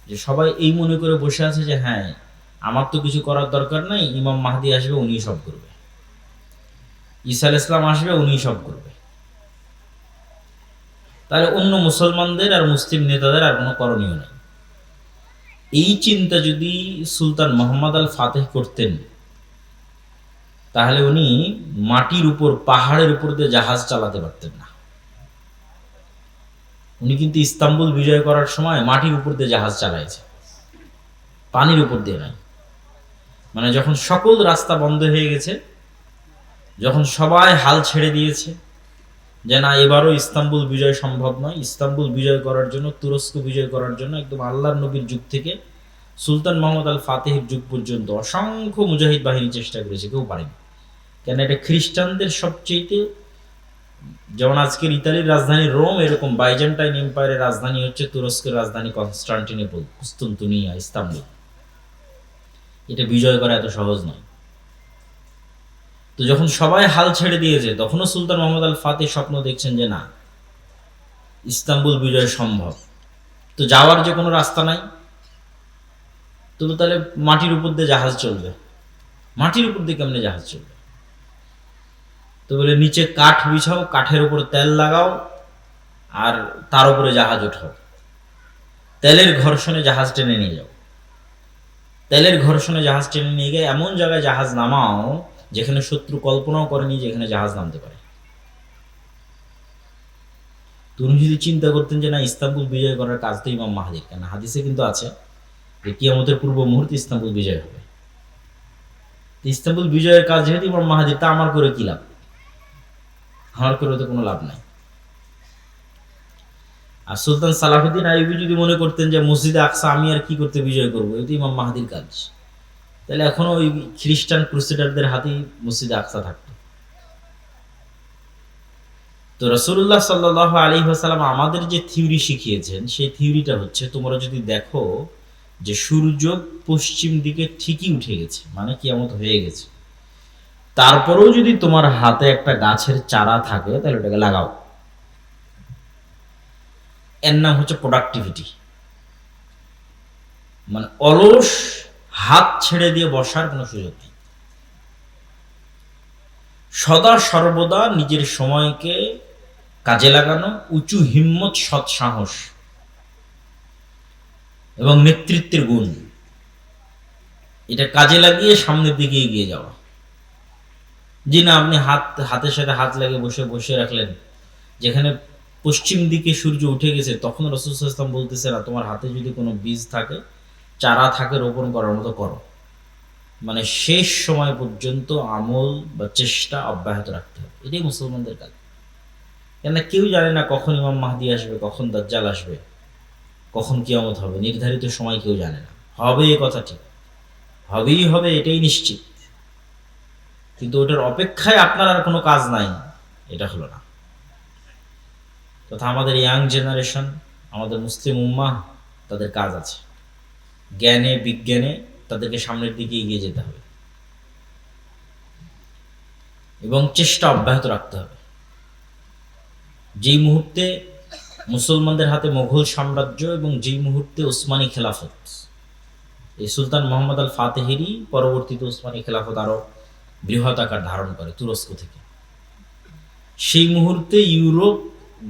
যে সবাই এই মনে করে বসে আছে যে হ্যাঁ, আমার তো কিছু করার দরকার নাই, ইমাম মাহদি আসবে, উনিই সব করবে, ঈসা আলাইহিস সালাম আসবে, উনিই সব করবে। তাহলে অন্য মুসলমানদের আর মুসলিম নেতাদের আর কোনো করণীয় নেই। এই চিন্তা যদি সুলতান মোহাম্মদ আল ফাতেহ করতেন, তাহলে উনি মাটির উপর, পাহাড়ের উপর দিয়ে জাহাজ চালাতে পারতেন না। উনি কিন্তু ইস্তাম্বুল বিজয় করার সময় মাটির উপর দিয়ে জাহাজ চালাইছে, পানির উপর দিয়ে নাই। মানে যখন সকল রাস্তা বন্ধ হয়ে গেছে, যখন সবাই হাল ছেড়ে দিয়েছে যে না, এবারও ইস্তাম্বুল বিজয় সম্ভব নয়, ইস্তাম্বুল বিজয় করার জন্য, তুরস্ক বিজয় করার জন্য একদম আল্লাহর নবীর যুগ থেকে সুলতান মোহাম্মদ আল ফাতেহের যুগ পর্যন্ত অসংখ্য মুজাহিদ বাহিনী চেষ্টা করেছে, কেউ পারেনি। কেন? এটা খ্রিস্টানদের সবচেয়ে, যেমন আজকের ইতালির রাজধানী রোম, এরকম বাইজেন্টাইন এম্পায়ারের রাজধানী হচ্ছে তুরস্কের রাজধানী কনস্টান্টিনোপল, কুস্তুনতুনিয়া, ইস্তাম্বুল। এটা বিজয় করা এত সহজ নয়। তো যখন সবাই হাল ছেড়ে দিয়েছে, তখনও সুলতান মোহাম্মদ আল ফাতেহ স্বপ্ন দেখছেন যে না, ইস্তাম্বুল বিজয় সম্ভব। তো যাওয়ার যে কোনো রাস্তা নাই, তবু তাহলে মাটির উপর দিয়ে জাহাজ চলবে। মাটির উপর দিয়ে কেমনে জাহাজ চলবে? তো বলে নিচে কাঠ বিছাও, কাঠের উপর তেল লাগাও, আর তার উপরে জাহাজ ওঠাও, তেলের ঘর্ষণে জাহাজ টেনে নিয়ে যাও। তেলের ঘর্ষণে জাহাজ টেনে নিয়ে গিয়ে এমন জায়গায় জাহাজ নামাও যেখানে শত্রু কল্পনাও করেনি যেখানে জাহাজ নামতে পারে। তুমি যদি চিন্তা করতেন যে না, ইস্তাম্বুল বিজয় করার কাজ তো ইমাম মাহদির, কেন হাদিসে কিন্তু আছে যে কিয়ামতের পূর্ব মুহূর্তে ইস্তাম্বুল বিজয় হবে। ইস্তাম্বুল বিজয়ের কাজ যেহেতু ইমাম মাহদির, তা আমার করে কি লাভ? আমার করে তো কোনো লাভ নাই। আর সুলতান সালাহুদ্দিন আইয়ুবী যদি মনে করতেন যে মসজিদে আকসা আমি আর কি করতে বিজয় করবো, এটি ইমাম মাহদির কাজ, তাহলে এখনো ওই খ্রিস্টান ক্রুসেডারদের হাতেই মসজিদে আকসা থাকতো। তো রাসূলুল্লাহ সাল্লাল্লাহু আলাইহি ওয়াসাল্লাম আমাদের যে থিওরি শিখিয়েছেন, সেই থিওরিটা হচ্ছে, তোমরা যদি দেখো যে সূর্য পশ্চিম দিকে ঠিকই উঠে গেছে, মানে কিয়ামত হয়ে গেছে, তারপরেও যদি তোমার হাতে একটা গাছের চারা থাকে, তাহলে ওটাকে লাগাও। এর নাম হচ্ছে প্রোডাক্টিভিটি। মানে অলস হাত ছেড়ে দিয়ে বসার কোনো সুযোগ নেই। সদা সর্বদা নিজের সময়কে কাজে লাগানো, উঁচু হিম্মত, সৎ সাহস এবং নেতৃত্বের গুণ, এটা কাজে লাগিয়ে সামনের দিকে এগিয়ে যাওয়া। জি না, আপনি হাতের সাথে হাত লাগিয়ে বসে বসে রাখলেন, যেখানে পশ্চিম দিকে সূর্য উঠে গেছে, তখন রাসূল সাল্লাল্লাহু আলাইহি ওয়াসাল্লাম বলতেছে না, তোমার হাতে যদি কোনো বীজ থাকে, চারা থাকে, রোপণ করার মতো করো। মানে শেষ সময় পর্যন্ত আমল বা চেষ্টা অব্যাহত রাখতে হবে। এটাই মুসলমানদের কাজ। কেননা কেউ জানে না কখন ইমাম মাহদি আসবে, কখন দাজ্জাল আসবে, কখন কিয়ামত হবে, নির্ধারিত সময় কেউ জানে না। হবে এ কথা ঠিক, হবেই হবে, এটাই নিশ্চিত, কিন্তু ওটার অপেক্ষায় আপনার আর কোনো কাজ নাই, এটা হলো না। তথা আমাদের ইয়াং জেনারেশন, আমাদের মুসলিম উম্মাহ, তাদের কাজ আছে। জ্ঞানে বিজ্ঞানে তাদেরকে সামনের দিকে এগিয়ে যেতে হবে এবং চেষ্টা অব্যাহত রাখতে হবে। যেই মুহূর্তে মুসলমানদের হাতে মোগল সাম্রাজ্য এবং যেই মুহূর্তে ওসমানী খেলাফত, এই সুলতান মোহাম্মদ আল ফাতেহেরই পরবর্তীতে ওসমানী খেলাফত আরো বৃহৎ আকার ধারণ করে তুরস্ক থেকে, সেই মুহূর্তে ইউরোপ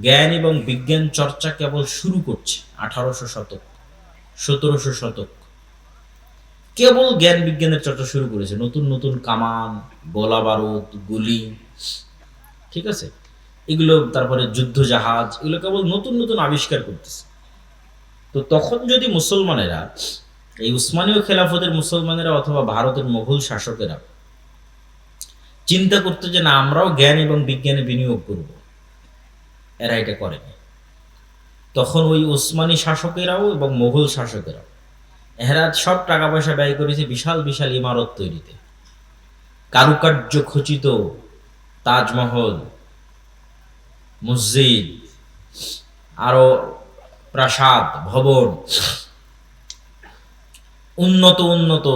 জ্ঞান এবং বিজ্ঞান চর্চা কেবল শুরু করছে। 1800 শতক, 1700 শতক কেবল জ্ঞান বিজ্ঞানের চর্চা শুরু করেছে। নতুন নতুন কামান, গোলা বারুদ, গুলি, ঠিক আছে, এগুলো, তারপরে যুদ্ধ জাহাজ, এগুলো কেবল নতুন নতুন আবিষ্কার করতেছে। তো তখন যদি মুসলমানেরা, এই উসমানীয় খেলাফতের মুসলমানেরা অথবা ভারতের মোগল শাসকেরা চিন্তা করতো যে না, আমরাও জ্ঞান এবং বিজ্ঞানে বিনিয়োগ করব, এরা এটা করেনি। তখন ওই উসমানী শাসকেরাও এবং মোগল শাসকেরাও, এরা সব টাকা পয়সা ব্যয় করেছে বিশাল বিশাল ইমারত তৈরিতে, কারুকার্য খচিত তাজমহল, মসজিদ, আরো প্রাসাদ, ভবন, উন্নত উন্নত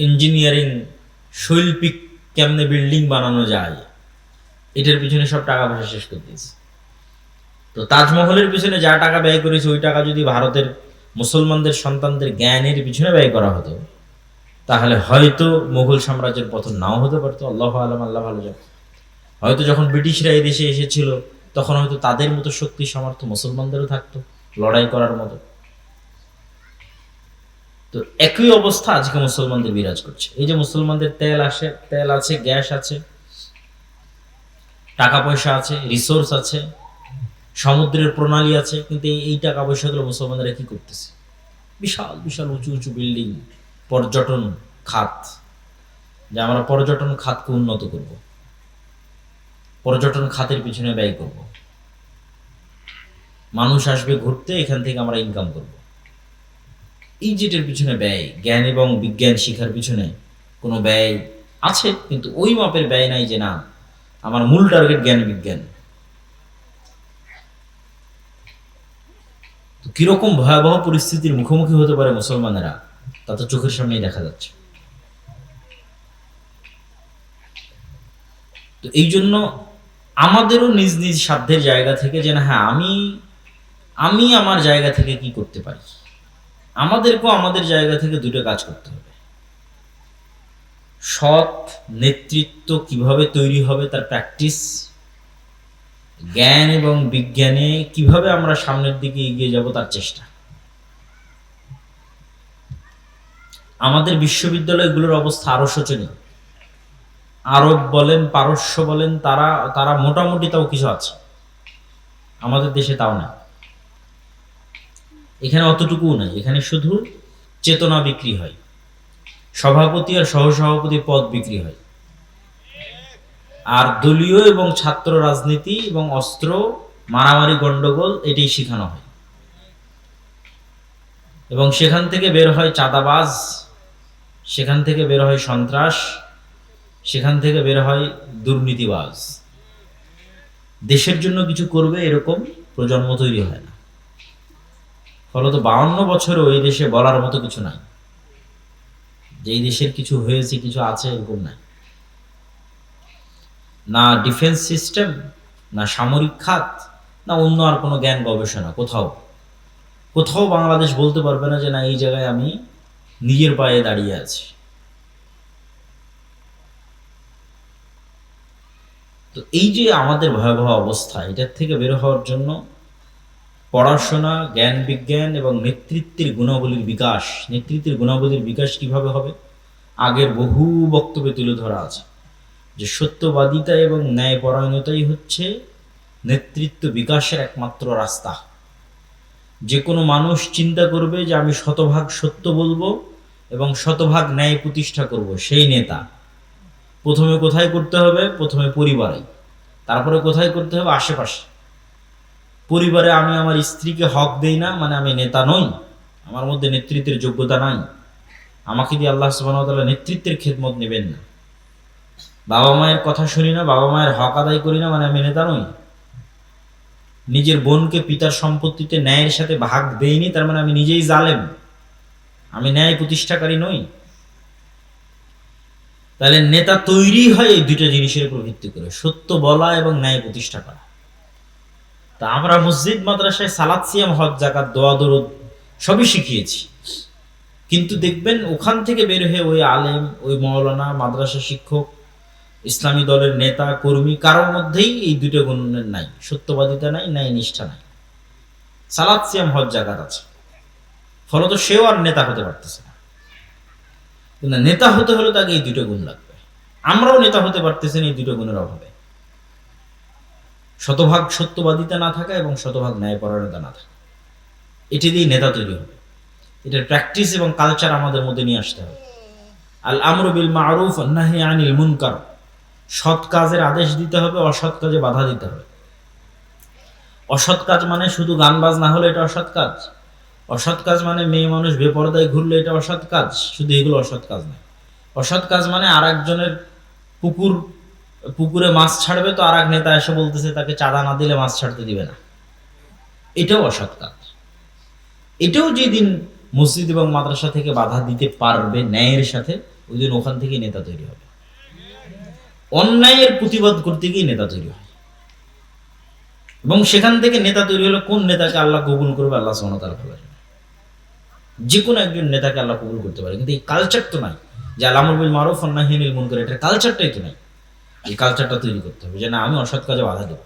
ইঞ্জিনিয়ারিং, শৈল্পিক কেমনে বিল্ডিং বানানো যায়, এটার পিছনে সব টাকা পয়সা শেষ করে দিয়েছে। তো তাজমহলের পিছনে যা টাকা ব্যয় করেছে, ওই টাকা যদি ভারতের মুসলমানদের সন্তানদের জ্ঞানের পিছনে ব্যয় করা হতো, তাহলে হয়তো মুঘল সাম্রাজ্যের পতন নাও হতে পারতো। আল্লাহ আলম, আল্লাহ ভালো জানে। হয়তো যখন ব্রিটিশরা এই দেশে এসেছিল তখন হয়তো তাদের মতো শক্তি সামর্থ্য মুসলমানদেরও থাকতো লড়াই করার মতো। তো একই অবস্থা আজকে মুসলমানদের বিরাজ করছে। এই যে মুসলমানদের তেল আছে, গ্যাস আছে, টাকা পয়সা আছে, রিসোর্স আছে, সমুদ্রের প্রণালী আছে, কিন্তু এই টাকা পয়সাগুলো মুসলমানরা কি করতেছে? বিশাল বিশাল উঁচু উঁচু বিল্ডিং, পর্যটন খাত, যে আমরা পর্যটন খাতকে উন্নত করব, পর্যটন খাতের পিছনে ব্যয় করব, মানুষ আসবে ঘুরতে, এখান থেকে আমরা ইনকাম করব। এই যেটার পিছনে ব্যয়, জ্ঞান এবং বিজ্ঞান শিখার পিছনে কোনো ব্যয় আছে, কিন্তু ওই মাপের ব্যয় নাই যে না আমার মূল টার্গেট জ্ঞান বিজ্ঞান। তো কিরকম ভয়াবহ পরিস্থিতির মুখোমুখি হতে পারে মুসলমানেরা, তা তো চোখের সামনেই দেখা যাচ্ছে। তো এই জন্য আমাদেরও নিজ নিজ সাধ্যের জায়গা থেকে যে না, হ্যাঁ আমি আমার জায়গা থেকে কি করতে পারি, আমাদেরকেও আমাদের জায়গা থেকে দুটো কাজ করতে হবে। সৎ নেতৃত্ব কিভাবে তৈরি হবে তার প্র্যাকটিস, জ্ঞান এবং বিজ্ঞানে কিভাবে আমরা সামনের দিকে এগিয়ে যাব তার চেষ্টা। আমাদের বিশ্ববিদ্যালয়গুলোর অবস্থা আরো শোচনীয়। আরব বলেন, পারস্য বলেন, তারা মোটামুটি তাও কিছু আছে, আমাদের দেশে তাও না। এখানে অতটুকুও নাই, এখানে শুধু চেতনা বিক্রি হয়, সভাপতি আর সহসভাপতি পদ বিক্রি হয়, আর দলীয় এবং ছাত্র রাজনীতি এবং অস্ত্র মারামারি গন্ডগোল এটাই শেখানো হয়। এবং সেখান থেকে বের হয় চাঁদাবাজ, সেখান থেকে বের হয় সন্ত্রাস, সেখান থেকে বের হয় দুর্নীতিবাজ। দেশের জন্য কিছু করবে এরকম প্রজন্ম তৈরি হয় না। ফলত 52 বছরও এই দেশে বলার মতো কিছু নাই, যে এই দেশের কিছু হয়েছে, কিছু আছে, এরকম নাই। না ডিফেন্স সিস্টেম, না সামরিক খাত, না অন্য আর কোনো জ্ঞান গবেষণা। কোথাও বাংলাদেশ বলতে পারবে না যে না এই জায়গায় আমি নিজের পায়ে দাঁড়িয়ে আছি। তো এই যে আমাদের ভয়াবহ অবস্থা, এটার থেকে বের হওয়ার জন্য পড়াশোনা, জ্ঞান বিজ্ঞান এবং নেতৃত্বের গুণাবলীর বিকাশ। নেতৃত্বের গুণাবলীর বিকাশ কিভাবে হবে? আগের বহু বক্তব্যে তুলে ধরা আছে যে সত্যবাদিতা এবং ন্যায়পরায়ণতাই হচ্ছে নেতৃত্ব বিকাশের একমাত্র রাস্তা। যে কোনো মানুষ চিন্তা করবে যে আমি শতভাগ সত্য বলবো এবং শতভাগ ন্যায় প্রতিষ্ঠা করব, সেই নেতা। প্রথমে কোথায় করতে হবে? প্রথমে পরিবারে, তারপরে কোথায় করতে হবে? আশেপাশে। পরিবারে আমি আমার স্ত্রীকে হক দেই না, মানে আমি নেতা নই, আমার মধ্যে নেতৃত্বের যোগ্যতা নাই, আমাকে দিয়ে আল্লাহ সুবহানাহু ওয়া তাআলা নেতৃত্বের খেদমত নেবেন না। বাবা মায়ের কথা শুনি না, বাবা মায়ের হক আদায় করি না, মানে আমি নেতা নই। নিজের বোনকে পিতার সম্পত্তিতে ন্যায়ের সাথে ভাগ দেইনি, তার মানে আমি নিজেই জালেম, আমি ন্যায় প্রতিষ্ঠাকারী নই। তাহলে নেতা তৈরি হয় এই দুইটা জিনিসের উপর ভিত্তি করে, সত্য বলা এবং ন্যায় প্রতিষ্ঠা করা। তা আমরা মসজিদ মাদ্রাসায় সালাত, সিয়াম, হজ, যাকাত, দোয়া দরুদ সবই শিখিয়েছি, কিন্তু দেখবেন ওখান থেকে বের হয়ে ওই আলেম, ওই মাওলানা, মাদ্রাসা শিক্ষক, ইসলামী দলের নেতা কর্মী কারোর মধ্যেই এই দুটো গুণের নাই, সত্যবাদিতা নাই, ন্যায় নিষ্ঠা নাই। সালাত, সিয়াম, হজ, যাকাত আছে, ফলত সেও আর নেতা হতে পারতেছে না। কিন্তু নেতা হতে হলে তাকে এই দুটো গুণ লাগবে। আমরাও নেতা হতে পারতেছি না এই দুটো গুণের অভাবে। শতভাগ সত্যবাদিতা না থাকা এবং শতভাগ ন্যায়পরায়ণতা না থাকা, এটি দিয়ে নেতা তৈরি হবে। এটার প্র্যাকটিস এবং কালচার আমাদের মধ্যে নিয়ে আসতে হবে। আল আমরু বিল মারুফ ওয়ান নাহি আনিল মুনকার, সৎ কাজের আদেশ দিতে হবে, অসৎ কাজে বাধা দিতে হবে। অসৎ কাজ মানে শুধু গান বাজ না হলে এটা অসৎ কাজ। অসৎ কাজ মানে মেয়ে মানুষ বেপরদায় ঘুরলে এটা অসৎ কাজ, শুধু এগুলো অসৎ কাজ নয়। অসৎ কাজ মানে আর একজনের পুকুরে মাছ ছাড়বে, তো আর এক নেতা এসে বলতেছে তাকে চাঁদা না দিলে মাছ ছাড়তে দিবে না, এটাও অসৎ কাজ। এটাও যেদিন মসজিদ এবং মাদ্রাসা থেকে বাধা দিতে পারবে ন্যায়ের সাথে, ওই দিন ওখান থেকে নেতা তৈরি হবে। অন্যায়ের প্রতিবাদ করতে গিয়ে নেতা তৈরি হয়, এবং সেখান থেকে নেতা তৈরি হলে কোন নেতাকে আল্লাহ কবুল করবে আল্লাহ সুবহানাহু ওয়া তাআলা ভালো জানেন। যে কোনো একজন নেতাকে আল্লাহ কবুল করতে পারে, কিন্তু এই কালচার তো নাই যে আল-আমরু বিল মারুফ ওয়ান নাহয়ি আনিল মুনকার, এটার কালচারটাই তো নাই। এই কালচারটা তৈরি করতে হবে যে না, আমি অসৎ কাজে বাধা দেব।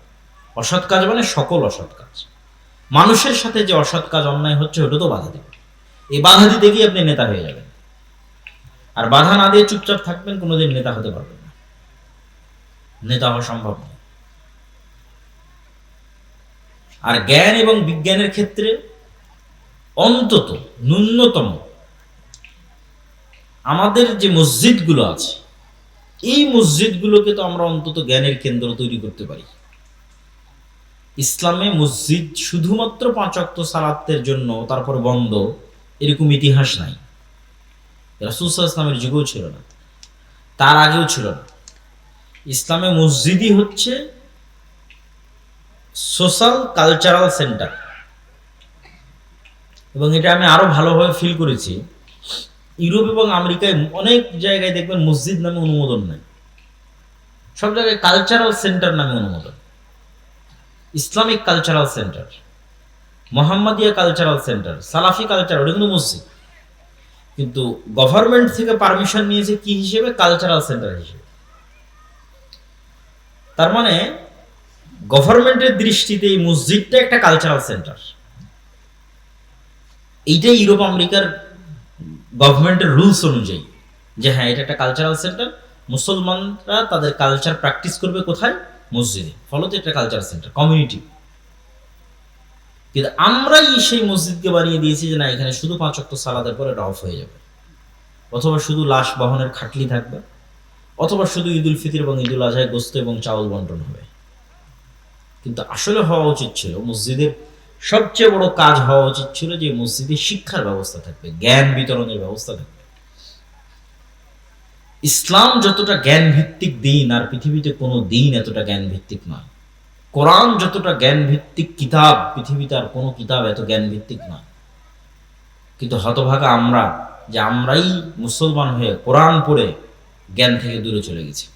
অসৎ কাজ মানে সকল অসৎ কাজ, মানুষের সাথে যে অসৎ কাজ অন্যায় হচ্ছে ওটা তো বাধা দেব। এই বাধা দিতে গিয়ে আপনি নেতা হয়ে যাবেন, আর বাধা না দিয়ে চুপচাপ থাকবেন, কোনোদিন নেতা হতে পারবেন না, নেতা হওয়া সম্ভব নয়। আর জ্ঞান এবং বিজ্ঞানের ক্ষেত্রে অন্তত ন্যূনতম আমাদের যে মসজিদগুলো আছে, এই মসজিদগুলোকে তো আমরা অন্তত জ্ঞানের কেন্দ্র তৈরি করতে পারি। ইসলামে মসজিদ শুধুমাত্র 5 ওয়াক্ত সালাতের জন্য তারপর বন্ধ, এরকম ইতিহাস নাই। রাসূল সাল্লাল্লাহু আলাইহি ওয়াসাল্লামের যুগেও ছিল না, তার আগেও ছিল না। ইসলামে মসজিদই হচ্ছে সোশ্যাল কালচারাল সেন্টার। এবং এটা আমি আরো ভালোভাবে ফিল করেছি, ইউরোপ এবং আমেরিকায় অনেক জায়গায় দেখবেন মসজিদ নামে অনুমোদন নাই, সব জায়গায় কালচারাল সেন্টার নামে অনুমোদন। Islamic cultural centre, Mohammadia cultural centre, সালাফি কালচার, ওটা কিন্তু মসজিদ। কিন্তু গভর্নমেন্ট থেকে পারমিশন নিয়েছে কি হিসেবে? কালচারাল সেন্টার হিসেবে। তার মানে গভর্নমেন্টের দৃষ্টিতে এই মসজিদটা একটা কালচারাল সেন্টার। এইটাই ইউরোপ আমেরিকার গভর্নমেন্টের রুলস অনুযায়ী, যে হ্যাঁ এটা একটা কালচারাল সেন্টার, মুসলমানরা তাদের কালচার প্র্যাকটিস করবে কোথায়? মসজিদে, ফলত এটা কালচারাল সেন্টার, কমিউনিটি। কিন্তু আমরাই সেই মসজিদকে বানিয়ে দিয়েছি যে না, এখানে শুধু 5 ওয়াক্ত সালাতের পর এটা অফ হয়ে যাবে, অথবা শুধু লাশ বহনের খাটলি থাকবে, অথবা শুধু ঈদুল ফিতর এবং ঈদুল আজহায় গোস্ত এবং চাউল বন্টন হবে। কিন্তু আসলে হওয়া উচিত ছিল, মসজিদের সবচেয়ে বড় কাজ হওয়া উচিত ছিল যে মসজিদে শিক্ষার ব্যবস্থা থাকবে, জ্ঞান বিতরণের ব্যবস্থা থাকবে। ইসলাম যতটা জ্ঞান ভিত্তিক দিন, আর পৃথিবীতে কোনো দিন এতটা জ্ঞান ভিত্তিক নয়। কোরআন যতটা জ্ঞান ভিত্তিক কিতাব, পৃথিবীতে আর কোনো কিতাব এত জ্ঞান ভিত্তিক নয়। কিন্তু হতভাগা আমরা, যে আমরাই মুসলমান হয়ে কোরআন পড়ে জ্ঞান থেকে দূরে চলে গেছি,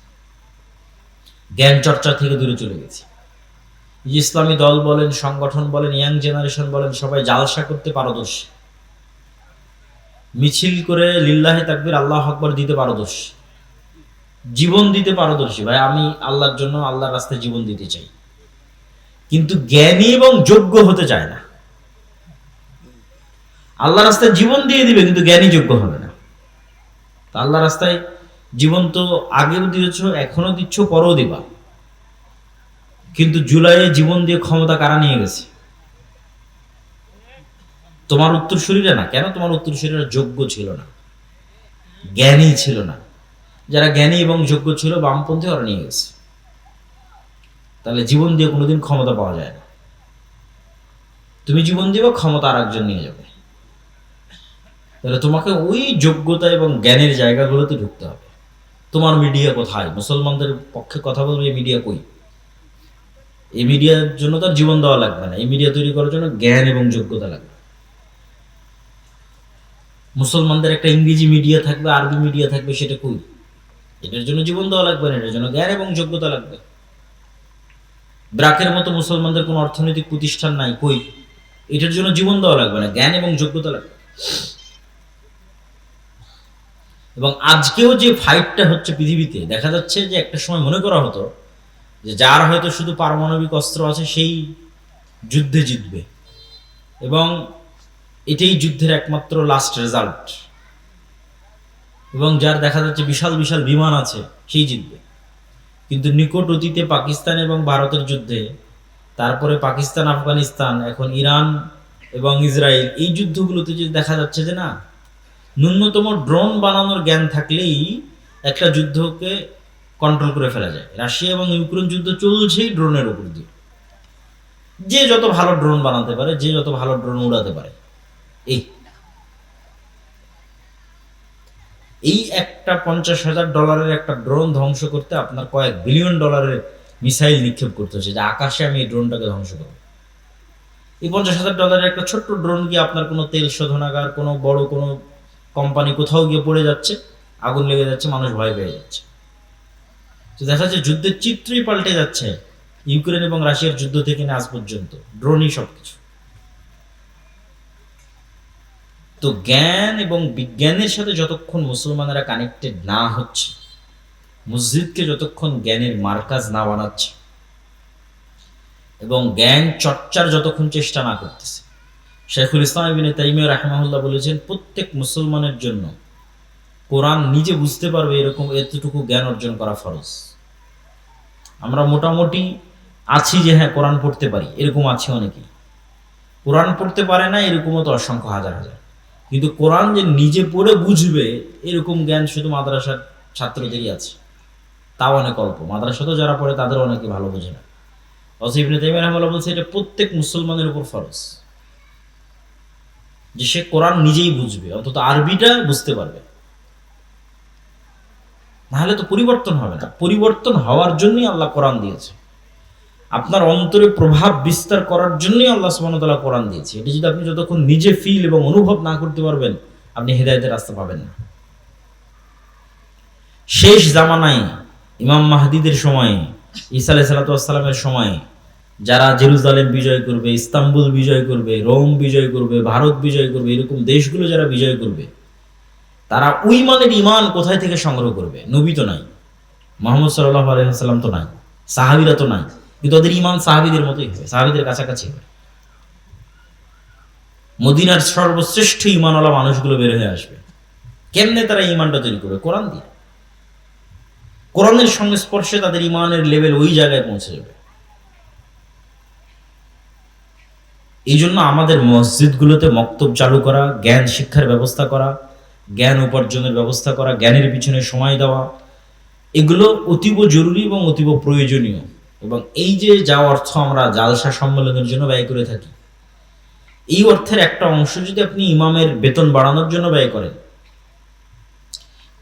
জ্ঞান চর্চা থেকে দূরে চলে গেছি। ইসলামী দল বলেন, সংগঠন বলেন, ইয়াং জেনারেশন বলেন, সবাই জালসা করতে পারদর্শী, মিছিল করে লিল্লাহি তাকবীর আল্লাহু আকবার দিতে পারদর্শী, জীবন দিতে পারদর্শী। ভাই আমি আল্লাহর জন্য, আল্লাহর রাস্তায় জীবন দিতে চাই, কিন্তু জ্ঞানী এবং যোগ্য হতে চায় না। আল্লাহ রাস্তায় জীবন দিয়ে দিবে, কিন্তু জ্ঞানী যোগ্য হবে না। আল্লাহ রাস্তায় জীবন তো আগেও দিয়েছ, এখনো দিচ্ছ, পরেও দিবা, কিন্তু জুলাইয়ে জীবন দিয়ে ক্ষমতা কারা নিয়ে গেছে? তোমার উত্তরসূরিরা না। কেন? তোমার উত্তরসূরিরা যোগ্য ছিল না, জ্ঞানী ছিল না। যারা জ্ঞানী এবং যোগ্য ছিল, বামপন্থী, ওরা নিয়ে গেছে। তাহলে জীবন দিয়ে কোনোদিন ক্ষমতা পাওয়া যায় না। তুমি জীবন দিবে, ক্ষমতা আর একজন নিয়ে যাবে। তাহলে তোমাকে ওই যোগ্যতা এবং জ্ঞানের জায়গাগুলোতে ঢুকতে হবে। তোমার মিডিয়া কোথায়? মুসলমানদের পক্ষে কথা বলবে, এই মিডিয়া কই? এই মিডিয়ার জন্য তার জীবন দেওয়া লাগবে না, এই মিডিয়া তৈরি করার জন্য জ্ঞান এবং যোগ্যতা লাগবে। মুসলমানদের একটা ইংরেজি মিডিয়া থাকবে, আরবি মিডিয়া থাকবে, সেটা কই? এটার জন্য জীবন দেওয়া লাগবে না, এটার জন্য জ্ঞান এবং যোগ্যতা লাগবে। ব্রাকের মতো মুসলমানদের কোনো অর্থনৈতিক প্রতিষ্ঠান নাই, কই? এটার জন্য জীবন দেওয়া লাগবে না, জ্ঞান এবং যোগ্যতা লাগবে। এবং আজকেও যে ফাইটটা হচ্ছে পৃথিবীতে, দেখা যাচ্ছে যে একটা সময় মনে করা হতো যে যার হয়তো শুধু পারমাণবিক অস্ত্র আছে সেই যুদ্ধে জিতবে, এবং এটাই যুদ্ধের একমাত্র লাস্ট রেজাল্ট, এবং যার দেখা যাচ্ছে বিশাল বিশাল বিমান আছে সেই জিতবে। কিন্তু নিকট অতীতে পাকিস্তান এবং ভারতের যুদ্ধে, তারপরে পাকিস্তান, আফগানিস্তান, এখন ইরান এবং ইসরায়েল, এই যুদ্ধগুলোতে যে দেখা যাচ্ছে যে না, ন্যূনতম ড্রোন বানানোর জ্ঞান থাকলেই একটা যুদ্ধকে কন্ট্রোল করে ফেলা যায়। রাশিয়া এবং ইউক্রেন যুদ্ধ চলছেই ড্রোনের উপর দিয়ে। যে যত ভালো ড্রোন বানাতে পারে, যে যত ভালো ড্রোন উড়াতে পারে, এই একটা $50,000 একটা ড্রোন ধ্বংস করতে আপনার কয়েক বিলিয়ন ডলারের মিসাইল নিক্ষেপ করতে হচ্ছে, যে আকাশে আমি এই ড্রোনটাকে ধ্বংস করব। এই $50,000 একটা ছোট্ট ড্রোন গিয়ে আপনার কোনো তেল শোধনাগার, কোনো বড় কোনো কোম্পানি কোথাও গিয়ে পড়ে যাচ্ছে, আগুন লেগে যাচ্ছে, মানুষ ভয় পেয়ে যাচ্ছে। তো দেখা যাচ্ছে যুদ্ধের চিত্রই পাল্টে যাচ্ছে ইউক্রেন এবং রাশিয়ার যুদ্ধ থেকে আজ পর্যন্ত, ড্রোনই সবকিছু। তো জ্ঞান এবং বিজ্ঞানের সাথে যতক্ষণ মুসলমানেরা কানেক্টেড না হচ্ছে, মসজিদকে যতক্ষণ জ্ঞানের মার্কাজ না বানাচ্ছে এবং জ্ঞান চর্চার যতক্ষণ চেষ্টা না করতেছে, শেখুল ইসলাম ইবনে তাইমিয়া রাহিমাহুল্লাহ বলেছেন প্রত্যেক মুসলমানের জন্য কোরআন নিজে বুঝতে পারবে এরকম এতটুকু জ্ঞান অর্জন করা ফরজ। আমরা মোটামুটি আছি যে হ্যাঁ কোরআন পড়তে পারি, এরকম আছে অনেকেই। কোরআন পড়তে পারে না এরকমও তো অসংখ্য হাজার হাজার। কিন্তু কোরআন যে নিজে পড়ে বুঝবে এরকম জ্ঞান শুধু মাদ্রাসার ছাত্রদেরই আছে, তাও অনেক অল্প। মাদ্রাসাতেও যারা পড়ে তাদের অনেকে ভালো বোঝে না। অথচ ইবনে তাইমিয়া রাহিমাহুল্লাহ বলছে এটা প্রত্যেক মুসলমানের উপর ফরজ যে সে কোরআন নিজেই বুঝবে, অন্তত আরবিটা বুঝতে পারবে, নাহলে তো পরিবর্তন হবে না। পরিবর্তন হওয়ার জন্যই আল্লাহ কোরআন দিয়েছে, আপনার অন্তরে প্রভাব বিস্তার করার জন্যই আল্লাহ সুবহানাহু ওয়া তাআলা কোরআন দিয়েছে। এটি যদি আপনি যতক্ষণ নিজে ফিল এবং অনুভব না করতে পারবেন, আপনি হেদায়েতের রাস্তা পাবেন না। শেষ জামানায় ইমাম মাহদিদের সময়ে, ঈসা আলাইহিস সালামের সময়ে যারা জেরুজালেম বিজয় করবে, ইস্তাম্বুল বিজয় করবে, রোম বিজয় করবে, ভারত বিজয় করবে, এরকম দেশগুলো যারা বিজয় করবে, তারা ওই মানের ইমান কোথায় থেকে সংগ্রহ করবে? নবী তো নাই, মুহাম্মদ সাল্লাল্লাহু আলাইহি ওয়াসাল্লাম তো নাই, সাহাবীরা তো নাই, কিন্তু ওদের ইমান সাহাবীদের মতোই হবে, সাহাবীদের কাছাকাছি হবে। মদিনার সর্বশ্রেষ্ঠ ইমানওয়ালা মানুষগুলো বের হয়ে আসবে। কেমনে তারা ইমানটা তৈরি করবে? কোরআন দিয়ে। কোরআনের সংস্পর্শে তাদের ইমানের লেভেল ওই জায়গায় পৌঁছে যাবে। এই জন্য আমাদের মসজিদগুলোতে মক্তব চালু করা, জ্ঞান শিক্ষার ব্যবস্থা করা, জ্ঞান উপার্জনের ব্যবস্থা করা, জ্ঞানের পিছনে সময় দেওয়া, এগুলো অতীব জরুরি এবং অতীব প্রয়োজনীয়। এবং এই যে যা অর্থ আমরা জালসা সম্মেলনের জন্য ব্যয় করে থাকি, এই অর্থের একটা অংশ যদি আপনি ইমামের বেতন বাড়ানোর জন্য ব্যয় করেন,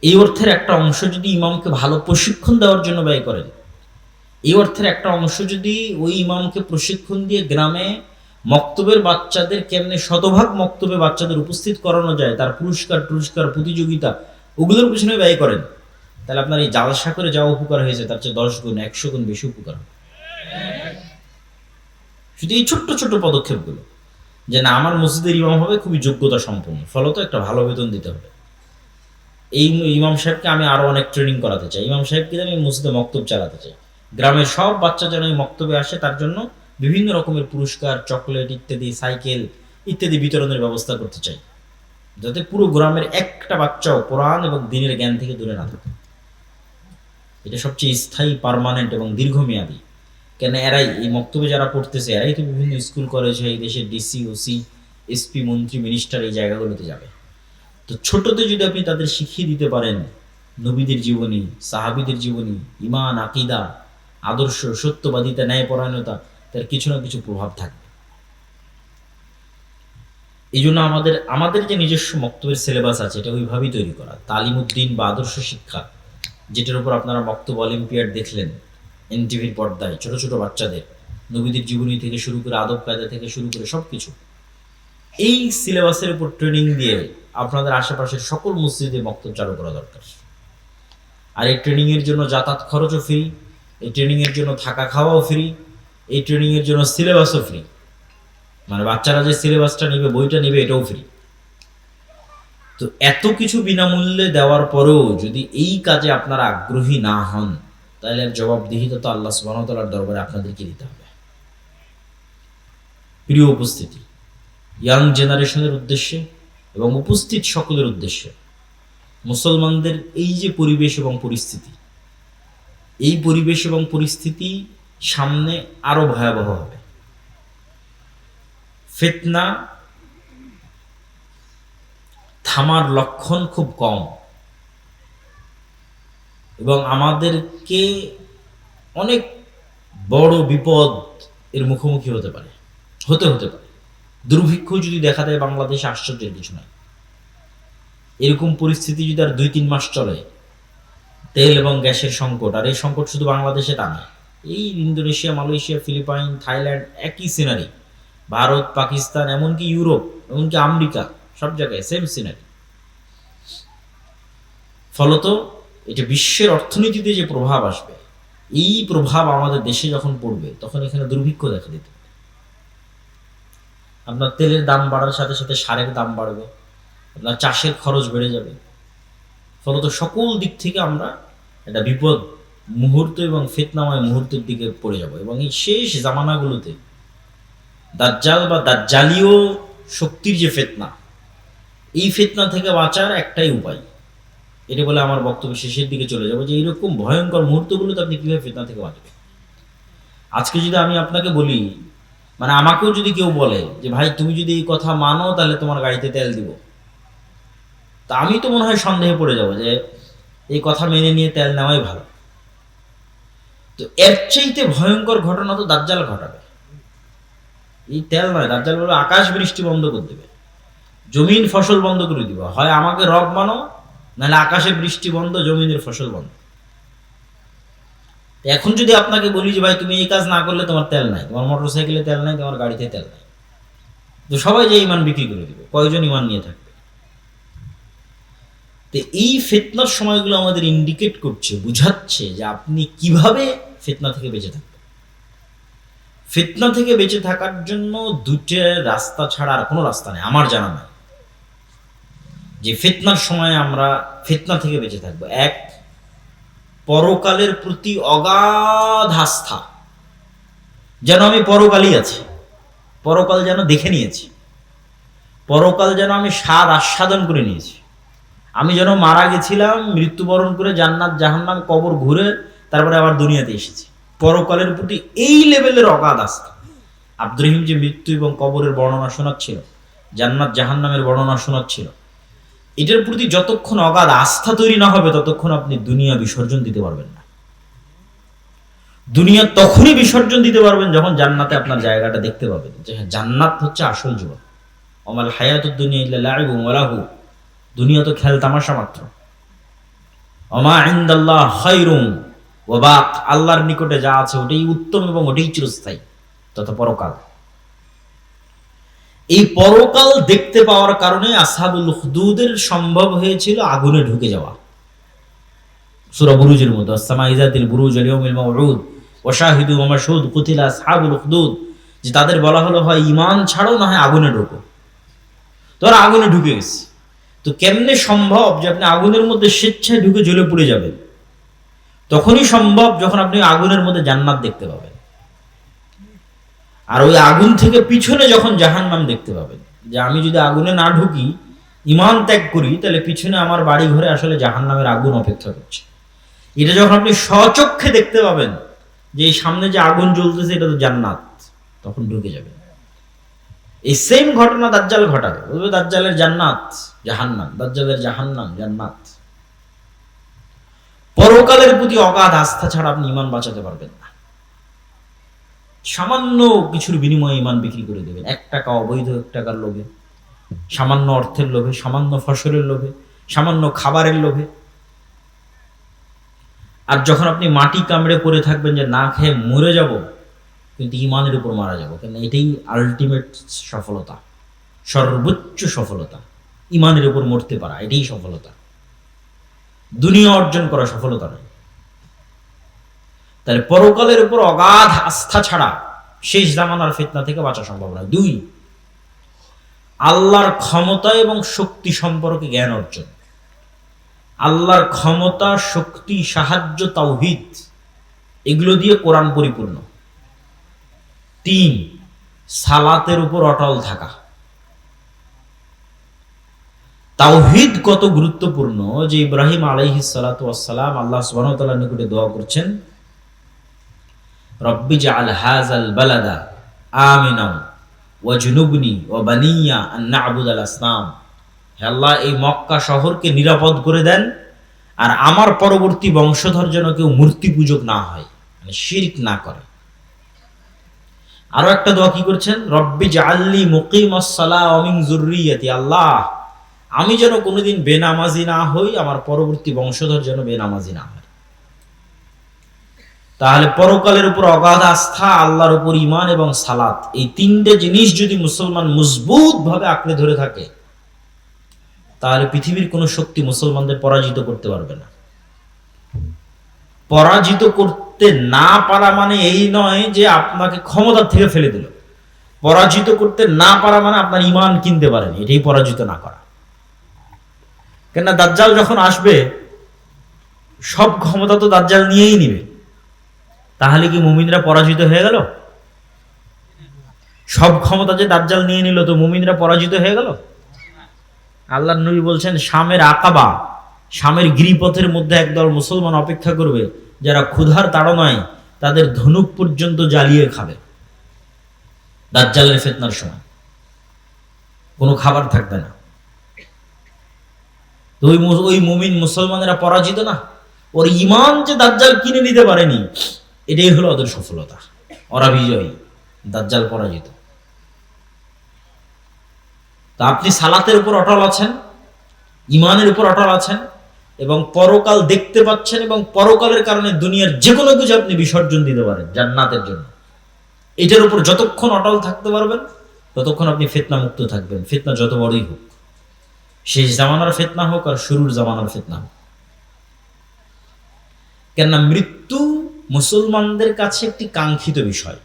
এই অর্থের একটা অংশ যদি ইমামকে ভালো প্রশিক্ষণ দেওয়ার জন্য ব্যয় করেন, এই অর্থের একটা অংশ যদি ওই ইমামকে প্রশিক্ষণ দিয়ে গ্রামে মক্তবের বাচ্চাদের কেমনে শতভাগ মক্তবে বাচ্চাদের উপস্থিত করানো যায়, তার পুরস্কার প্রতিযোগিতা, ওগুলোর পিছনে ব্যয় করেন, তাহলে আপনার এই জালসা করে যা উপকার হয়েছে তার চেয়ে 10 গুণ 100 গুণ বেশি উপকার হবে। শুধু এই ছোট্ট ছোট্ট পদক্ষেপগুলো, যে না আমার মসজিদের ইমাম হবে খুবই যোগ্যতা সম্পন্ন, ফলত একটা ভালো বেতন দিতে হবে, এই ইমাম সাহেবকে আমি আরো অনেক ট্রেনিং করাতে চাই, ইমাম সাহেবকে আমি মসজিদে মক্তব চালাতে চাই, গ্রামের সব বাচ্চা যেন এই মক্তবে আসে, তার জন্য বিভিন্ন রকমের পুরস্কার, চকলেট ইত্যাদি, সাইকেল ইত্যাদি বিতরণের ব্যবস্থা করতে চাই, যাতে পুরো গ্রামের একটা বাচ্চাও কোরআন এবং দ্বীনের জ্ঞান থেকে দূরে না থাকে। এটা সবচেয়ে স্থায়ী, পার্মানেন্ট এবং দীর্ঘমেয়াদী। কেন এরাই এই মক্তবে যারা পড়তেছে, এরাই তো বিভিন্ন স্কুল কলেজে এই দেশের ডিসি, ওসি, এসপি, মন্ত্রী, মিনিস্টার এই জায়গাগুলোতে যাবে। তো ছোটতে যদি আপনি তাদের শিখিয়ে দিতে পারেন নবীদের জীবনী, সাহাবীদের জীবনী, ঈমান, আকীদা, আদর্শ, সত্যবাদিতা, ন্যায়পরায়ণতা, তার কিছু না কিছু প্রভাব থাকবে। এই জন্য আমাদের যে নিজস্ব মক্তবের সিলেবাস আছে, এটা ওইভাবেই তৈরি করা। তালিমউদ্দিন বা আদর্শ শিক্ষা, যেটার উপর আপনারা মক্তব অলিম্পিয়াড দেখলেন এনটিভির পর্দায়, ছোট ছোট বাচ্চাদের নবীদের জীবনী থেকে শুরু করে, আদব কায়দা থেকে শুরু করে সবকিছু, এই সিলেবাসের উপর ট্রেনিং দিয়ে আপনাদের আশেপাশের সকল মসজিদে মক্তব চালু করা দরকার। আর এই ট্রেনিংয়ের জন্য যাতায়াত খরচও ফ্রি, এই ট্রেনিংয়ের জন্য থাকা খাওয়াও ফ্রি, এই ট্রেনিংয়ের জন্য সিলেবাসও ফ্রি। মানে বাচ্চারা যে সিলেবাসটা নেবে, বইটা নেবে, এটাও ফ্রি। তো এত কিছু বিনামূল্যে দেওয়ার পরেও যদি এই কাজে আপনারা আগ্রহী না হন, তাহলে জবাবদিহিতা তো আল্লাহ সুবহানাহু ওয়া তাআলার দরবারে আপনাদেরকে দিতে হবে। প্রিয় উপস্থিতি, ইয়াং জেনারেশনের উদ্দেশ্যে এবং উপস্থিত সকলের উদ্দেশ্যে, মুসলমানদের এই যে পরিবেশ এবং পরিস্থিতি, এই পরিবেশ এবং পরিস্থিতি সামনে আরো ভয়াবহ হবে। ফিতনা থামার লক্ষণ খুব কম, এবং আমাদেরকে অনেক বড় বিপদ এর মুখোমুখি হতে পারে। দুর্ভিক্ষ যদি দেখা দেয় বাংলাদেশে, আশ্চর্যের কিছু নয়। এরকম পরিস্থিতি যদি আর 2-3 মাস চলে, তেল এবং গ্যাসের সংকট, আর এই সংকট শুধু বাংলাদেশে তা নয়, এই ইন্দোনেশিয়া, মালয়েশিয়া, ফিলিপাইন, থাইল্যান্ড, একই সিনারি, ভারত, পাকিস্তান, এমনকি ইউরোপ, এমনকি আমেরিকা, সব জায়গায় সেম সিনারি। ফলত এটা বিশ্বের অর্থনীতিতে যে প্রভাব আসবে, এই প্রভাব আমাদের দেশে যখন পড়বে, তখন এখানে দুর্ভিক্ষ দেখা দিতে পারে। আপনার তেলের দাম বাড়ার সাথে সাথে সারের দাম বাড়বে, আপনার চাষের খরচ বেড়ে যাবে। ফলত সকল দিক থেকে আমরা একটা বিপদ মুহূর্ত এবং ফিতনাময় মুহূর্তের দিকে পড়ে যাব। এবং এই শেষ জামানাগুলোতে দাজ্জাল বা দাজ্জালীয় শক্তির যে ফিতনা, এই ফিতনা থেকে বাঁচার একটাই উপায়, এটা বলে আমার বক্তব্য শেষের দিকে চলে যাবো, যে এইরকম ভয়ঙ্কর মুহূর্তগুলোতে আপনি কীভাবে ফিতনা থেকে বাঁচবেন। আজকে যদি আমি আপনাকে বলি, মানে আমাকেও যদি কেউ বলে যে ভাই তুমি যদি এই কথা মানো তাহলে তোমার গাড়িতে তেল দিব, তা আমি তো মনে হয় সন্দেহে পড়ে যাব যে এই কথা মেনে নিয়ে তেল নেওয়াই ভালো। তো এর চাইতে ভয়ঙ্কর ঘটনা তো দাজ্জাল ঘটাবে। এই তেল নয়, দাজ্জাল বলবে আকাশ বৃষ্টি বন্ধ করে দেবে, জমিন ফসল বন্ধ করে দিবে, হয় আমাকে রব মানো, নাহলে আকাশে বৃষ্টি বন্ধ, জমিনের ফসল বন্ধ। এখন যদি আপনাকে বলি যে ভাই তুমি এই কাজ না করলে তোমার তেল নাই, তোমার মোটর সাইকেলে তেল নাই, তোমার গাড়িতে তেল নাই, তো সবাই যে ইমান বিক্রি করে দিবে, কয়জন ইমান নিয়ে থাকবে? তো এই ফিতনার সময়গুলো আমাদের ইন্ডিকেট করছে, বুঝাচ্ছে যে আপনি কিভাবে ফিতনা থেকে বেঁচে থাকবেন। ফিতনা থেকে বেঁচে থাকার জন্য দুটো রাস্তা ছাড়া আর কোনো রাস্তা নেই আমার জানা নাই, যে ফিতনার সময় আমরা ফিতনা থেকে বেঁচে থাকবো। এক, পরকালের প্রতি অগাধ আস্থা, যেন আমি পরকালই আছি, পরকাল যেন দেখে নিয়েছি, পরকাল যেন আমি স্বাদ আস্বাদন করে নিয়েছি, আমি যেন মারা গেছিলাম, মৃত্যুবরণ করে জান্নাত জাহান্নাম কবর ঘুরে তারপরে আবার দুনিয়াতে এসেছি। পরকালের প্রতি এই লেভেলের অগাধ আস্থা। আব্দুর রহিম যে মৃত্যু এবং কবরের বর্ণনা শোনাচ্ছিল, জান্নাত জাহান্নামের বর্ণনা শোনাচ্ছিল, এটার প্রতি যতক্ষণ অগাধ আস্থা তৈরি না হবে ততক্ষণ আপনি দুনিয়া বিসর্জন দিতে পারবেন না। দুনিয়া তখনই বিসর্জন দিতে পারবেন যখন জান্নাতে আপনার জায়গাটা দেখতে পাবেন, যে জান্নাত হচ্ছে আসল জীবন। ওমাল হায়াতুদ দুনিয়া ইল্লা লাইবুন ওয়া লাহু, দুনিয়া তো খেল তামাশা মাত্র। ওমা ইনদাল্লাহ খায়রুন ওয়া বাক, আল্লাহর নিকটে যা আছে ওটাই উত্তম এবং ওটাই চিরস্থায়ী, তথা পরকাল। এই পরকাল দেখতে পাওয়ার কারণে আসহাবুল উখদুদের সম্ভব হয়েছিল আগুনে ঢুকে যাওয়া। সূরা বুরুজের মধ্যে আসসামা ইযাতিল বুরুজ ওয়াল ইয়াউমিল মাউউদ ওয়া শাহিদু ওয়া মাশহুদ কুতিলা আসহাবুল উখদুদ, যে তাদের বলা হলো হয় ঈমান ছাড়ো না হয় আগুনে ঢোকো। তোরা আগুনে ঢুকে গেছে, তো কেমনে সম্ভব যে আপনি আগুনের মধ্যে স্বেচ্ছায় ঢুকে জ্বলে পুড়ে যাবেন? তখনই সম্ভব যখন আপনি আগুনের মধ্যে জান্নাত দেখতে পাবেন, আর ওই আগুন থেকে পিছনে যখন জাহান্নাম দেখতে পাবেন। যে আমি যদি আগুনে না ঢুকি, ঈমান ত্যাগ করি, তাহলে পিছনে আমার বাড়ি ঘরে আসলে জাহান্নামের আগুন অপেক্ষা করছে। এটা যখন আপনি স্বচক্ষে দেখতে পাবেন যে এই সামনে যে আগুন জ্বলতেছে এটা তো জান্নাত, তখন ঢুকে যাবেন। এই সেম ঘটনা দাজ্জাল ঘটাবে, বলবে দাজ্জালের জান্নাত জাহান্নাম, দাজ্জালের জাহান্নাম জান্নাত। পরকালের প্রতি অগাধ আস্থা ছাড়া আপনি ঈমান বাঁচাতে পারবেন না। সামান্য কিছুর বিনিময়ে ঈমান বিক্রি করে দেবেন, 1 টাকা অবৈধ 1 টাকার লোভে, সামান্য অর্থের লোভে, সামান্য ফসলের লোভে, সামান্য খাবারের লোভে। আর যখন আপনি মাটি কামড়ে পড়ে থাকবেন যে না খেয়ে মরে যাব, কিন্তু ঈমানের উপর মারা যাব, কেন এটাই আলটিমেট সফলতা, সর্বোচ্চ সফলতা। ঈমানের উপর মরতে পারা, এটাই সফলতা, দুনিয়া অর্জন করা সফলতা নয়। তাহলে পরকালের উপর অগাধ আস্থা ছাড়া শেষ জামানার ফিতনা থেকে বাঁচা সম্ভব নয়। 2, আল্লাহর ক্ষমতা এবং শক্তি সম্পর্কে জ্ঞান অর্জন। আল্লাহর ক্ষমতা, শক্তি, সাহায্য, তাওহীদ, এগুলো দিয়ে কোরআন পরিপূর্ণ। 3, সালাতের উপর অটল থাকা। তাওহীদ কত গুরুত্বপূর্ণ যে ইব্রাহিম আলাইহিস সালাতু ওয়াস সালাম আল্লাহ সুবহানাহু ওয়া তাআলার নিকটে দোয়া করছেন, রব্বি জাআল হাযাল বালাদা আমিনা ওয়াজনুবনি ওয়া বানিয়া আন না'বুদাল আসনাম। হে আল্লাহ, এই মক্কা শহরকে নিরাপদ করে দেন, আর আমার পরবর্তী বংশধর যেন কেউ মূর্তি পূজক না হয়, মানে শিরক না করে। আরো একটা দোয়া কি করছেন, রব্বি জাআলনি মুকিমাস সালাহ ওয়া মিন যুররিয়াতি, আল্লাহ আমি যেন কোনোদিন বেনামাজি না হই, আমার পরবর্তী বংশধর যেন বেনামাজি না হয়। তাহলে পরকালের উপর অগাধ আস্থা, আল্লাহর উপর ঈমান এবং সালাত, এই 3টে জিনিস যদি মুসলমান মজবুত ভাবে আঁকড়ে ধরে থাকে, তাহলে পৃথিবীর কোনো শক্তি মুসলমানদের পরাজিত করতে পারবে না। পরাজিত করতে না পারা মানে এই নয় যে আপনাকে ক্ষমতা থেকে ফেলে দিল। পরাজিত করতে না পারা মানে আপনার ঈমান কিনতে পারেনি, এটাই পরাজিত না করা। কেননা দাজ্জাল যখন আসবে সব ক্ষমতা তো দাজ্জাল নিয়েই নিবে, তাহলে কি মুমিনরা পরাজিত হয়ে গেল? সব ক্ষমতা যে দাজ্জাল নিয়ে নিল তো মুমিনরা পরাজিত হয়ে গেল? আল্লাহর নবী বলছেন শামের আকাবা, শামের গিরিপথের মধ্যে একদল মুসলমান অপেক্ষা করবে যারা ক্ষুধার তাড়নায় তাদের ধনুক পর্যন্ত জ্বালিয়ে খাবে। দাজ্জালের ফিতনার সময় কোনো খাবার থাকবে না। তো ওই মুমিন মুসলমানেরা পরাজিত না, ওর ঈমান যে দাজ্জাল কিনে নিতে পারেনি, এটাই হলো ওদের সফলতা। ওরা বিজয়ী, দাজ্জাল পরাজিত। তা আপনি সালাতের উপর অটল আছেন, ঈমানের উপর অটল আছেন এবং পরকাল দেখতে পাচ্ছেন, এবং পরকালের কারণে দুনিয়ার যে কোনো কিছু আপনি বিসর্জন দিতে পারেন জান্নাতের জন্য। এটার উপর যতক্ষণ অটল থাকতে পারবেন ততক্ষণ আপনি ফিতনা মুক্ত থাকবেন, ফিতনা যত বড়ই হোক, শেষ জামানার ফিতনা হোক আর শুরুর জামানার ফিতনা হোক। কেননা মৃত্যু মুসলমানদের কাছে একটি কাঙ্ক্ষিত বিষয়।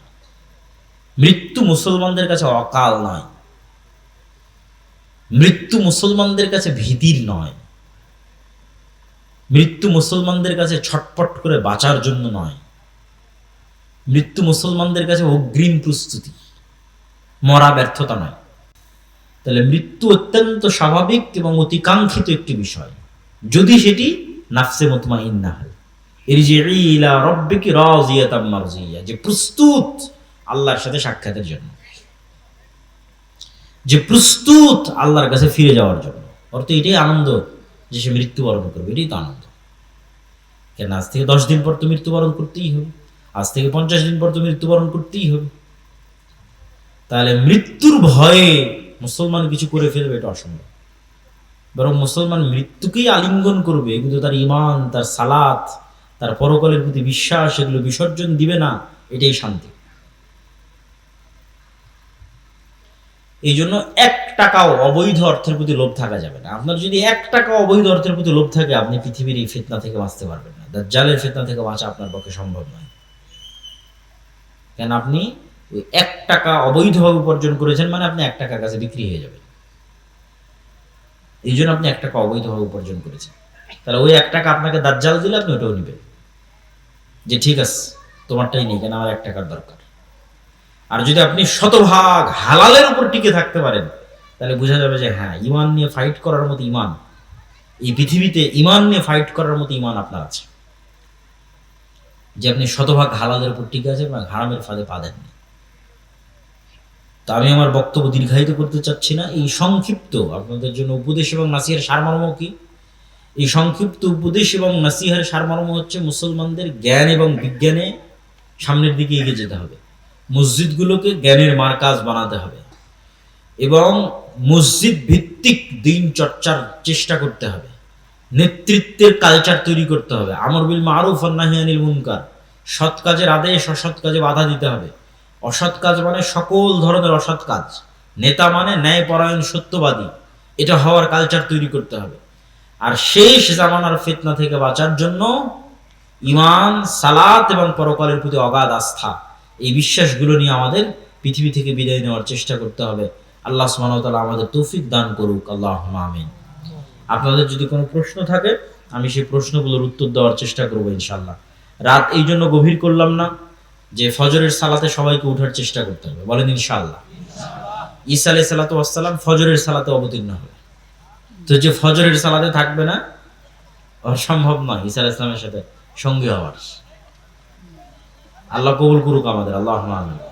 মৃত্যু মুসলমানদের কাছে অকাল নয়, মৃত্যু মুসলমানদের কাছে ভীতির নয়, মৃত্যু মুসলমানদের কাছে ছটপট করে বাঁচার জন্য নয়, মৃত্যু মুসলমানদের কাছে অগ্রিম প্রস্তুতি, মরা ব্যর্থতা নয়। তাহলে মৃত্যু অত্যন্ত স্বাভাবিক এবং অতিকাঙ্ক্ষিত একটি বিষয়, যদি সেটি নাফসে মুতমাইন্নাহ হয়। ইরজিই ইলা রাব্বিকি রাযিয়াতাম মারজিয়া, যে প্রস্তুত আল্লাহর সাথে সাক্ষাতের জন্য, যে প্রস্তুত আল্লাহর কাছে ফিরে যাওয়ার জন্য। অর্থাৎ এটাই আনন্দ যে সে মৃত্যুবরণ করবে, এটাই তো আনন্দ। কেন আজ থেকে 10 দিন পর তো মৃত্যুবরণ করতেই হবে, আজ থেকে 50 দিন পর তো মৃত্যুবরণ করতেই হবে। তাহলে মৃত্যুর ভয়ে মুসলমান কিছু করে ফেলবে, এটা অসম্ভব। বরং মুসলমান মৃত্যুকেই আলিঙ্গন করবে, কিন্তু তার ঈমান, তার সালাত, তার পরকালের প্রতি বিশ্বাস, এগুলো বিসর্জন দিবে না, এটাই শান্তি। এই জন্য 1 টাকাও অবৈধ অর্থের প্রতি লোভ থাকা যাবে না। আপনার যদি 1 টাকা অবৈধ অর্থের প্রতি লোভ থাকে, আপনি পৃথিবীর এই ফিতনা থেকে বাঁচতে পারবেন না। দাজ্জালের ফিতনা থেকে বাঁচা আপনার পক্ষে সম্ভব নয়। কেন আপনি ওই 1 টাকা অবৈধভাবে উপার্জন করেছেন, মানে আপনি 1 টাকার কাছে বিক্রি হয়ে যাবেন। এই জন্য আপনি 1 টাকা অবৈধভাবে উপার্জন করেছেন। তাহলে ওই 1 টাকা আপনাকে দাজ্জাল দিলে আপনি ওটাও নেবেন, যে ঠিক আছে তোমারটাই নেই, কেন আমার 1 টাকার দরকার। আর যদি আপনি শতভাগ হালালের উপর টিকে থাকতে পারেন, তাহলে বোঝা যাবে যে হ্যাঁ, ঈমান নিয়ে ফাইট করার মতো ঈমান, এই পৃথিবীতে ঈমান নিয়ে ফাইট করার মতো ঈমান আপনার আছে, যে আপনি শতভাগ হালালের উপর টিকে আছেন এবং হারামের ফাঁদে পা দেননি। তা আমি আমার বক্তব্য দীর্ঘায়িত করতে চাচ্ছি না। এই সংক্ষিপ্ত আপনাদের জন্য উপদেশ এবং নাসিহার সারমর্ম কি? এই সংক্ষিপ্ত উপদেশ এবং নাসিহার সারমর্ম হচ্ছে মুসলমানদের জ্ঞান এবং বিজ্ঞানে সামনের দিকে এগিয়ে যেতে হবে, মসজিদগুলোকে জ্ঞানের মারকাজ বানাতে হবে এবং মসজিদ ভিত্তিক দিন চর্চার চেষ্টা করতে হবে, নেতৃত্বের কালচার তৈরি করতে হবে, আমর বিল মারুফ ওয়ান নাহি আনিল মুনকার, সৎ কাজের আদেশ, অসৎ কাজে বাধা দিতে হবে। অসৎ কাজ মানে সকল ধরনের অসৎ কাজ, নেতা মানে ন্যায়পরায়ণ সত্যবাদী, এটা হওয়ার কালচার তৈরি করতে হবে। আর শেষ জামানার ফিতনা থেকে বাঁচার জন্য ঈমান, সালাত এবং পরকালের প্রতি অগাধ আস্থা, এই বিশ্বাসগুলো নিয়ে আমাদের পৃথিবী থেকে বিদায় নেওয়ার চেষ্টা করতে হবে। আল্লাহ সুবহানাহু ওয়া তাআলা আমাদের তৌফিক দান করুক, আল্লাহুম্মা আমিন। আপনাদের যদি কোনো প্রশ্ন থাকে, আমি সেই প্রশ্নগুলোর উত্তর দেওয়ার চেষ্টা করবো ইনশাআল্লাহ। রাত এই জন্য গভীর করলাম না যে ফজরের সালাতে সবাইকে উঠার চেষ্টা করতে হবে, বলেন ইনশাআল্লাহ। ঈসা আলাইহিস সালাতু ওয়াস সালাম ফজরের সালাতে অবতীর্ণ হবে, তো যে ফজরের সালাতে থাকবে না, অসম্ভব নয় ঈসা আলাইহিস সালামের সাথে সঙ্গী হওয়ার। আল্লাহ কবুল করুক আমাদের, আল্লাহুম্মা আমিন।